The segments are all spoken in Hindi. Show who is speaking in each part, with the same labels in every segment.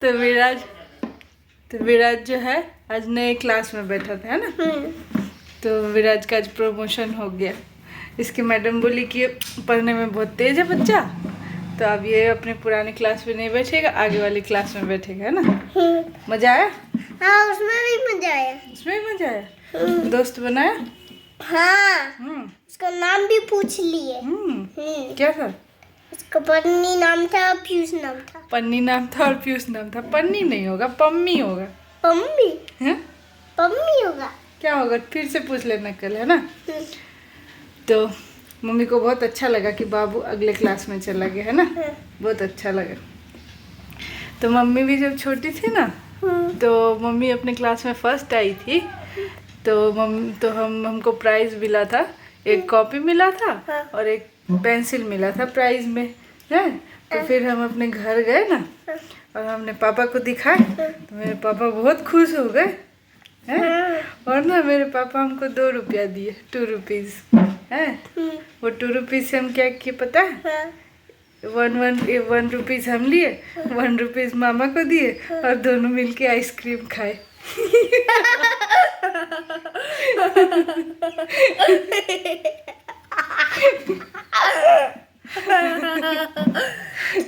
Speaker 1: तो विराज जो है आज नए क्लास में बैठा था, है ना। तो विराज का आज प्रमोशन हो गया। इसकी मैडम बोली कि पढ़ने में बहुत तेज है बच्चा, तो अब ये अपने पुरानी क्लास में नहीं बैठेगा, आगे वाली क्लास में बैठेगा, है ना। मजा आया?
Speaker 2: हाँ, उसमें भी मजा आया।
Speaker 1: उसमें भी मजा आया। दोस्त बनाया?
Speaker 2: हाँ। उसका नाम भी पूछ लिए।
Speaker 1: क्या था?
Speaker 2: उसका पन्नी नाम था, पीयूष नाम था।
Speaker 1: पन्नी नाम था और पीयूष नाम था। पन्नी नहीं होगा, पम्मी होगा।
Speaker 2: पम्मी?
Speaker 1: है?
Speaker 2: पम्मी होगा।
Speaker 1: क्या होगा फिर से पूछ लेना कल, है ना। तो मम्मी को बहुत अच्छा लगा कि बाबू अगले क्लास में चला गया, है ना। बहुत अच्छा लगा। तो मम्मी भी जब छोटी थी ना, तो मम्मी अपने क्लास में फर्स्ट आई थी। तो हमको प्राइज मिला था, एक कॉपी मिला था और एक पेंसिल मिला था प्राइज में, है। तो फिर हम अपने घर गए ना और हमने पापा को दिखाए, तो मेरे पापा बहुत खुश हो गए, हैं। और ना मेरे पापा हमको 2 रुपया दिए, 2 रुपीज़, है। वो 2 रुपीज़ से हम क्या किए पता है? 1 रुपीज़ हम लिए, 1 रुपीज़ मामा को दिए और दोनों मिलके आइसक्रीम खाए।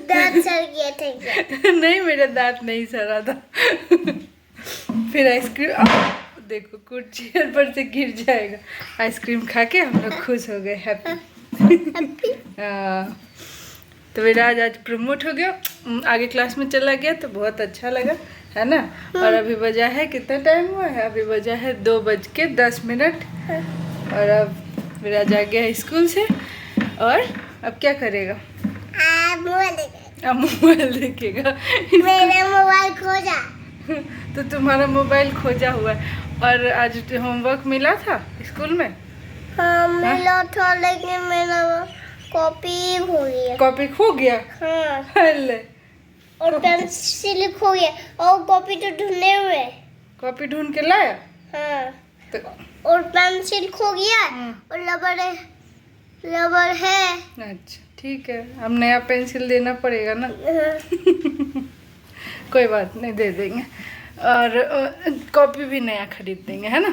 Speaker 2: दांत सड़ गया था क्या?
Speaker 1: नहीं, मेरा दांत नहीं सड़ा था। फिर आइसक्रीम देखो कुछ चेयर पर से गिर जाएगा। आइसक्रीम खा के हम लोग खुश हो गए, हैप्पी। तो विराज आज प्रमोट हो गया, आगे क्लास में चला गया, तो बहुत अच्छा लगा, है ना। और अभी बजा है, कितना टाइम हुआ है? अभी बजा है 2:10। और अब विराज आ गया है स्कूल से, और अब क्या करेगा? अब मोबाइल देखेगा।
Speaker 2: मेरा मोबाइल खोजा।
Speaker 1: तो तुम्हारा मोबाइल खोजा हुआ है। और आज होमवर्क मिला था स्कूल में?
Speaker 2: हाँ, मिला था, लेकिन मेरा कॉपी खो गया।
Speaker 1: कॉपी खो गया?
Speaker 2: हाँ। और पेंसिल खो गया, और कॉपी तो ढूंढे हुए।
Speaker 1: कॉपी ढूंढ के लाया?
Speaker 2: हाँ।
Speaker 1: तो
Speaker 2: और पेंसिल खो गया और रबर है।
Speaker 1: अच्छा ठीक है, अब नया पेंसिल देना पड़ेगा ना। कोई बात नहीं, दे देंगे। और कॉपी भी नया खरीद देंगे, है ना।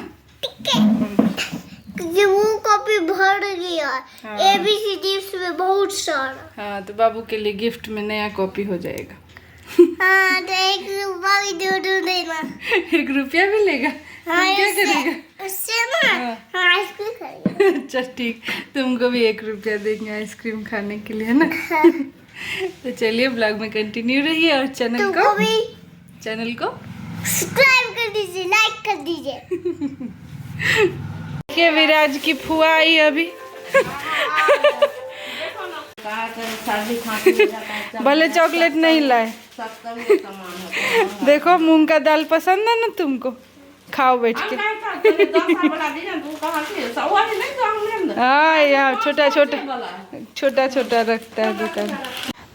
Speaker 2: क्योंकि वो कॉपी भर गया।
Speaker 1: हाँ।
Speaker 2: ABCD उसमें बहुत सारा।
Speaker 1: हाँ, तो बाबू के लिए गिफ्ट में नया कॉपी हो जाएगा।
Speaker 2: हाँ, तो 1 रुपया भी दे देना।
Speaker 1: 1 रुपया भी लेगा?
Speaker 2: हाँ,
Speaker 1: क्या करेगा?
Speaker 2: उससे ना आइसक्रीम खाएगा।
Speaker 1: अच्छा ठीक, तुमको भी 1 रुपया देंगे आइसक्रीम खाने के लिए, है ना। तो चलिए ब्लॉग में कंटिन्यू रहिए, और चैनल को
Speaker 2: सब्सक्राइब कर दीजिए, लाइक कर दीजिए।
Speaker 1: देखिए विराज की फुआ आई अभी। भले चॉकलेट नहीं लाए। देखो मूंग का दाल पसंद है ना तुमको, खाओ बैठ के। हाँ, यहाँ छोटा छोटा रखता है दुकान।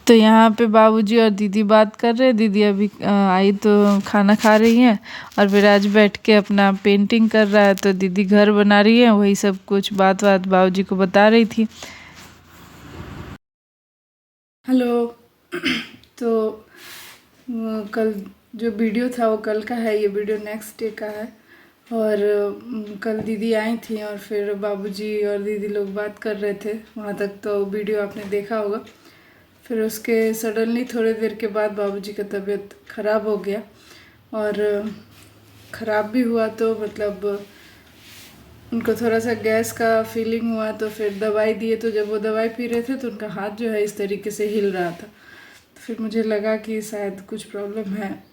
Speaker 1: तो यहाँ पे बाबूजी और दीदी बात कर रहे हैं। दीदी अभी आई तो खाना खा रही हैं, और विराज बैठ के अपना पेंटिंग कर रहा है। तो दीदी घर बना रही है, वही सब कुछ बात बाबूजी को बता रही थी। हेलो। तो कल जो वीडियो था वो कल का है, ये वीडियो नेक्स्ट डे का है। और कल दीदी आई थी और फिर बाबूजी और दीदी लोग बात कर रहे थे, वहाँ तक तो वीडियो आपने देखा होगा। फिर उसके सडनली थोड़ी देर के बाद बाबूजी का तबीयत ख़राब हो गया, और ख़राब भी हुआ तो मतलब उनको थोड़ा सा गैस का फीलिंग हुआ। तो फिर दवाई दिए, तो जब वो दवाई पी रहे थे तो उनका हाथ जो है इस तरीके से हिल रहा था। तो फिर मुझे लगा कि शायद कुछ प्रॉब्लम है।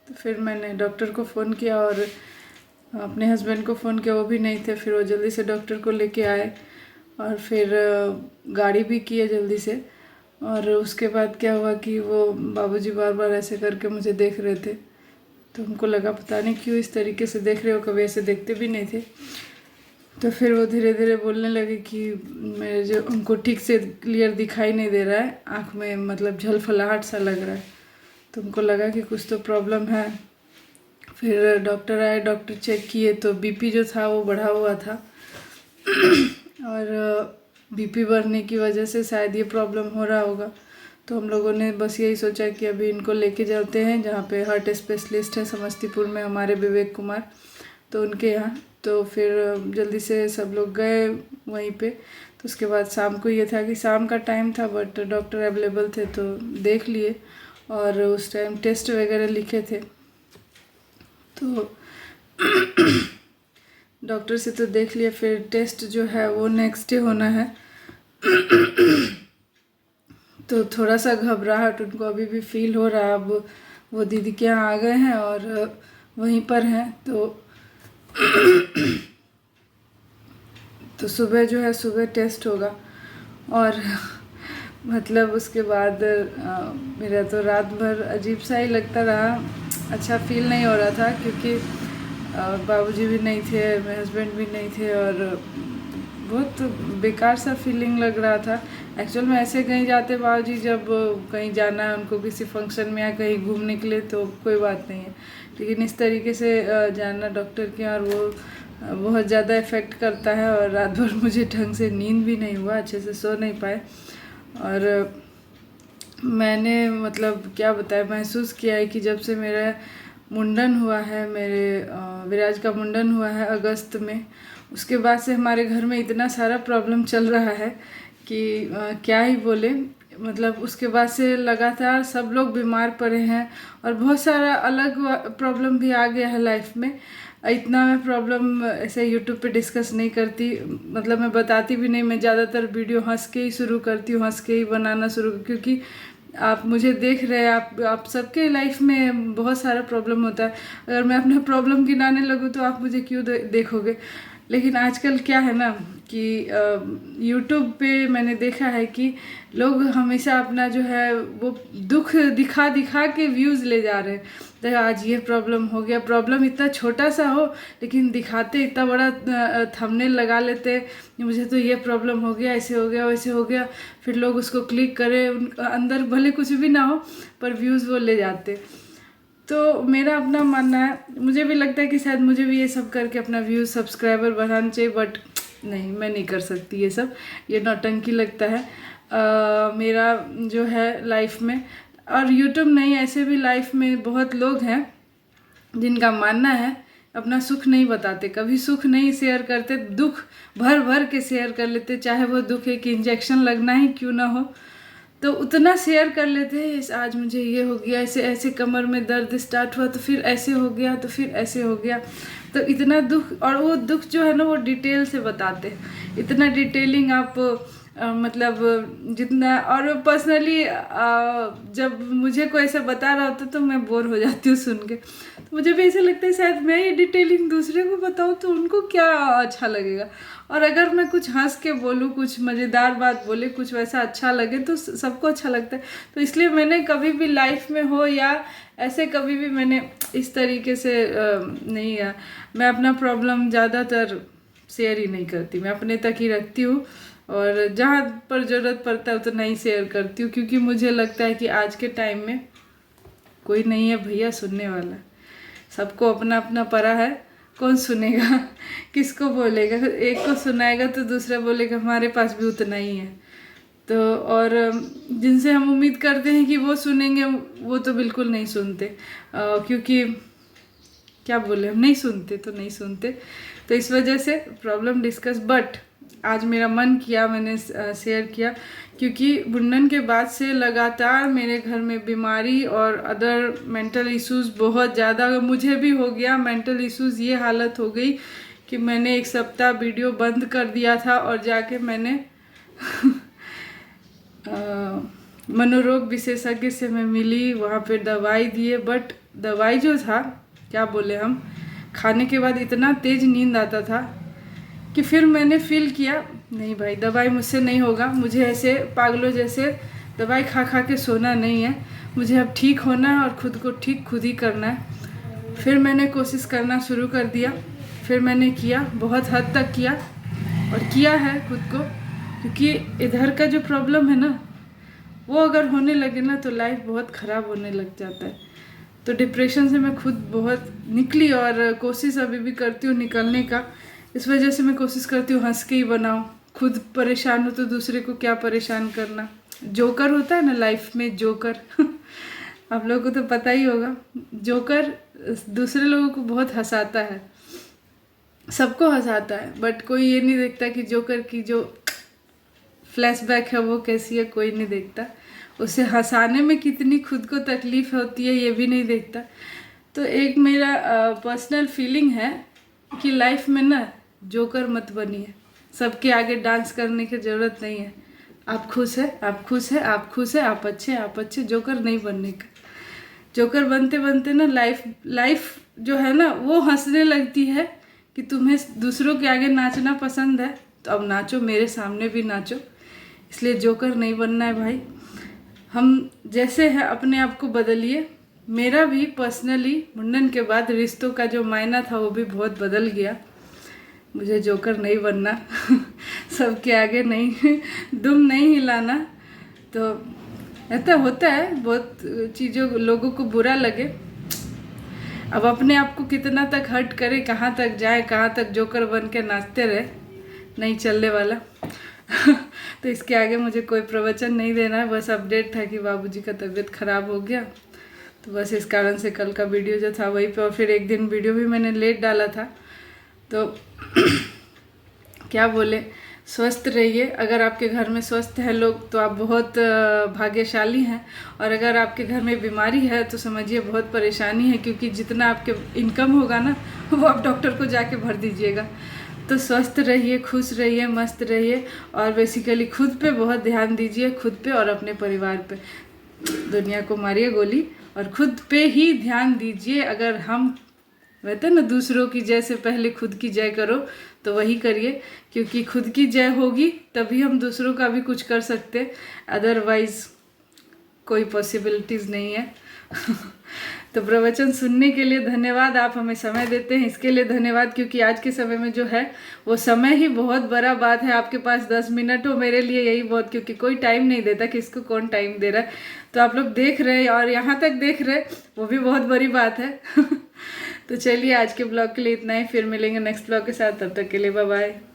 Speaker 1: तो फिर मैंने डॉक्टर को फ़ोन किया और अपने हस्बैंड को फ़ोन किया, वो भी नहीं थे। फिर वो जल्दी से डॉक्टर को लेके आए, और फिर गाड़ी भी किए जल्दी से। और उसके बाद क्या हुआ कि वो बाबूजी बार बार ऐसे करके मुझे देख रहे थे, तो हमको लगा पता नहीं क्यों इस तरीके से देख रहे हो, कभी ऐसे देखते भी नहीं थे। तो फिर वो धीरे धीरे बोलने लगे कि मेरे जो उनको ठीक से क्लियर दिखाई नहीं दे रहा है, आँख में मतलब झलफलाहट सा लग रहा है। तो उनको लगा कि कुछ तो प्रॉब्लम है। फिर डॉक्टर आए, डॉक्टर चेक किए तो बीपी जो था वो बढ़ा हुआ था। और बीपी बढ़ने की वजह से शायद ये प्रॉब्लम हो रहा होगा। तो हम लोगों ने बस यही सोचा कि अभी इनको लेके जाते हैं जहाँ पे हार्ट स्पेशलिस्ट है समस्तीपुर में हमारे विवेक कुमार, तो उनके यहाँ। तो फिर जल्दी से सब लोग गए वहीं पे। तो उसके बाद शाम को ये था कि शाम का टाइम था बट डॉक्टर अवेलेबल थे तो देख लिए, और उस टाइम टेस्ट वगैरह लिखे थे। तो डॉक्टर से तो देख लिया, फिर टेस्ट जो है वो नेक्स्ट डे होना है। तो थोड़ा सा घबराहट उनको अभी भी फील हो रहा है। अब वो दीदी के यहाँ आ गए हैं और वहीं पर हैं। तो सुबह जो है सुबह टेस्ट होगा, और मतलब उसके बाद मेरा तो रात भर अजीब सा ही लगता रहा, अच्छा फील नहीं हो रहा था क्योंकि बाबूजी भी नहीं थे, मेरे हस्बैंड भी नहीं थे, और बहुत बेकार सा फीलिंग लग रहा था। एक्चुअल में ऐसे कहीं जाते बाबूजी, जब कहीं जाना है उनको किसी फंक्शन में या कहीं घूमने के लिए तो कोई बात नहीं है, लेकिन इस तरीके से जाना डॉक्टर के, और वो बहुत ज़्यादा इफ़ेक्ट करता है। और रात भर मुझे ढंग से नींद भी नहीं हुआ, अच्छे से सो नहीं पाए। और मैंने मतलब क्या बताया, महसूस किया है कि जब से मेरा मुंडन हुआ है, मेरे विराज का मुंडन हुआ है अगस्त में, उसके बाद से हमारे घर में इतना सारा प्रॉब्लम चल रहा है कि क्या ही बोले। मतलब उसके बाद से लगातार सब लोग बीमार पड़े हैं, और बहुत सारा अलग प्रॉब्लम भी आ गया है लाइफ में। इतना मैं प्रॉब्लम ऐसे यूट्यूब पे डिस्कस नहीं करती, मतलब मैं बताती भी नहीं। मैं ज़्यादातर वीडियो हंस के ही शुरू करती हूँ, हंस के ही बनाना शुरू, क्योंकि आप मुझे देख रहे हैं, आप सबके लाइफ में बहुत सारा प्रॉब्लम होता है। अगर मैं अपना प्रॉब्लम गिनाने लगूँ तो आप मुझे क्यों देखोगे। लेकिन आजकल क्या है ना कि यूट्यूब पे मैंने देखा है कि लोग हमेशा अपना जो है वो दुख दिखा दिखा के व्यूज़ ले जा रहे हैं। तो आज ये प्रॉब्लम हो गया, प्रॉब्लम इतना छोटा सा हो लेकिन दिखाते इतना बड़ा थंबनेल लगा लेते, मुझे तो ये प्रॉब्लम हो गया, ऐसे हो गया, वैसे हो गया। फिर लोग उसको क्लिक करें, उन अंदर भले कुछ भी ना हो पर व्यूज़ वो ले जाते। तो मेरा अपना मानना है, मुझे भी लगता है कि शायद मुझे भी ये सब करके अपना व्यूज़ सब्सक्राइबर बढ़ाना चाहिए, बट नहीं, मैं नहीं कर सकती ये सब, ये नौटंकी लगता है मेरा जो है लाइफ में। और यूट्यूब नहीं, ऐसे भी लाइफ में बहुत लोग हैं जिनका मानना है अपना सुख नहीं बताते, कभी सुख नहीं शेयर करते, दुख भर भर के शेयर कर लेते, चाहे वो दुख एक इंजेक्शन लगना ही क्यों ना हो, तो उतना शेयर कर लेते हैं। आज मुझे ये हो गया, ऐसे ऐसे कमर में दर्द स्टार्ट हुआ, तो फिर ऐसे हो गया, तो फिर ऐसे हो गया, तो इतना दुख। और वो दुख जो है ना वो डिटेल से बताते हैं, इतना डिटेलिंग आप मतलब जितना। और पर्सनली जब मुझे कोई ऐसा बता रहा होता तो मैं बोर हो जाती हूँ सुन के। तो मुझे भी ऐसा लगता है शायद मैं ये डिटेलिंग दूसरे को बताऊँ तो उनको क्या अच्छा लगेगा, और अगर मैं कुछ हंस के बोलूँ, कुछ मज़ेदार बात बोले, कुछ वैसा अच्छा लगे तो सबको अच्छा लगता है। तो इसलिए मैंने कभी भी लाइफ में हो या ऐसे कभी भी मैंने इस तरीके से नहीं, मैं अपना प्रॉब्लम ज़्यादातर शेयर ही नहीं करती, मैं अपने तक ही रखती हूँ, और जहाँ पर ज़रूरत पड़ता है उतना ही शेयर करती हूँ, क्योंकि मुझे लगता है कि आज के टाइम में कोई नहीं है भैया सुनने वाला, सबको अपना अपना परा है, कौन सुनेगा, किसको बोलेगा, एक को सुनाएगा तो दूसरा बोलेगा हमारे पास भी उतना ही है। तो और जिनसे हम उम्मीद करते हैं कि वो सुनेंगे वो तो बिल्कुल नहीं सुनते, क्योंकि क्या बोले, हम नहीं सुनते तो नहीं सुनते। तो इस वजह से प्रॉब्लम डिस्कस, बट आज मेरा मन किया, मैंने शेयर किया, क्योंकि मुंडन के बाद से लगातार मेरे घर में बीमारी और अदर मेंटल इश्यूज़ बहुत ज़्यादा मुझे भी हो गया। मेंटल इश्यूज़ ये हालत हो गई कि मैंने 1 सप्ताह वीडियो बंद कर दिया था, और जाके मैंने मनोरोग विशेषज्ञ से मैं मिली, वहाँ पे दवाई दिए, बट दवाई जो था क्या बोले, हम खाने के बाद इतना तेज़ नींद आता था कि फिर मैंने फील किया नहीं भाई, दवाई मुझसे नहीं होगा, मुझे ऐसे पागलों जैसे दवाई खा खा के सोना नहीं है, मुझे अब ठीक होना है और ख़ुद को ठीक खुद ही करना है। फिर मैंने कोशिश करना शुरू कर दिया, फिर मैंने किया, बहुत हद तक किया, और किया है खुद को, क्योंकि इधर का जो प्रॉब्लम है ना वो अगर होने लगे ना तो लाइफ बहुत ख़राब होने लग जाता है। तो डिप्रेशन से मैं खुद बहुत निकली, और कोशिश अभी भी करती हूँ निकलने का। इस वजह से मैं कोशिश करती हूँ हंस के ही बनाऊँ, खुद परेशान हो तो दूसरे को क्या परेशान करना। जोकर होता है ना लाइफ में, जोकर आप लोगों को तो पता ही होगा। जोकर दूसरे लोगों को बहुत हंसाता है, सबको हंसाता है, बट कोई ये नहीं देखता कि जोकर की जो फ्लैशबैक है वो कैसी है, कोई नहीं देखता। उसे हंसाने में कितनी खुद को तकलीफ होती है ये भी नहीं देखता। तो एक मेरा पर्सनल फीलिंग है कि लाइफ में ना जोकर मत बनिए, सबके आगे डांस करने की ज़रूरत नहीं है। आप खुश है, आप खुश है, आप खुश है, आप अच्छे, जोकर नहीं बनने का। जोकर बनते बनते ना लाइफ जो है ना वो हंसने लगती है कि तुम्हें दूसरों के आगे नाचना पसंद है तो अब नाचो, मेरे सामने भी नाचो। इसलिए जोकर नहीं बनना है भाई। हम जैसे हैं अपने आप को बदलिए। मेरा भी पर्सनली मुंडन के बाद रिश्तों का जो मायना था वो भी बहुत बदल गया। मुझे जोकर नहीं बनना सबके आगे नहीं दुम नहीं हिलाना। तो ऐसा होता है, बहुत चीज़ों लोगों को बुरा लगे। अब अपने आप को कितना तक हर्ट करे, कहाँ तक जाए, कहाँ तक जोकर बन के नाचते रहे, नहीं चलने वाला तो इसके आगे मुझे कोई प्रवचन नहीं देना है, बस अपडेट था कि बाबूजी का तबीयत ख़राब हो गया। तो बस इस कारण से कल का वीडियो जो था वही पे, और फिर एक दिन वीडियो भी मैंने लेट डाला था। तो क्या बोले, स्वस्थ रहिए। अगर आपके घर में स्वस्थ है लोग तो आप बहुत भाग्यशाली हैं, और अगर आपके घर में बीमारी है तो समझिए बहुत परेशानी है, क्योंकि जितना आपके इनकम होगा ना वो आप डॉक्टर को जाके भर दीजिएगा। तो स्वस्थ रहिए, खुश रहिए, मस्त रहिए, और बेसिकली खुद पे बहुत ध्यान दीजिए, खुद पे और अपने परिवार पे। दुनिया को मारिए गोली और खुद पे ही ध्यान दीजिए। अगर हम कहते हैं ना दूसरों की जय से पहले खुद की जय करो, तो वही करिए, क्योंकि खुद की जय होगी तभी हम दूसरों का भी कुछ कर सकते, अदरवाइज कोई पॉसिबिलिटीज़ नहीं है तो प्रवचन सुनने के लिए धन्यवाद। आप हमें समय देते हैं इसके लिए धन्यवाद, क्योंकि आज के समय में जो है वो समय ही बहुत बड़ा बात है। आपके पास 10 मिनट हो, मेरे लिए यही बहुत, क्योंकि कोई टाइम नहीं देता, किसको कौन टाइम दे रहा है। तो आप लोग देख रहे हैं और यहाँ तक देख रहे हैं, वो भी बहुत बड़ी बात है तो चलिए आज के ब्लॉग के लिए इतना ही, फिर मिलेंगे नेक्स्ट ब्लॉग के साथ, तब तक के लिए बाय बाय।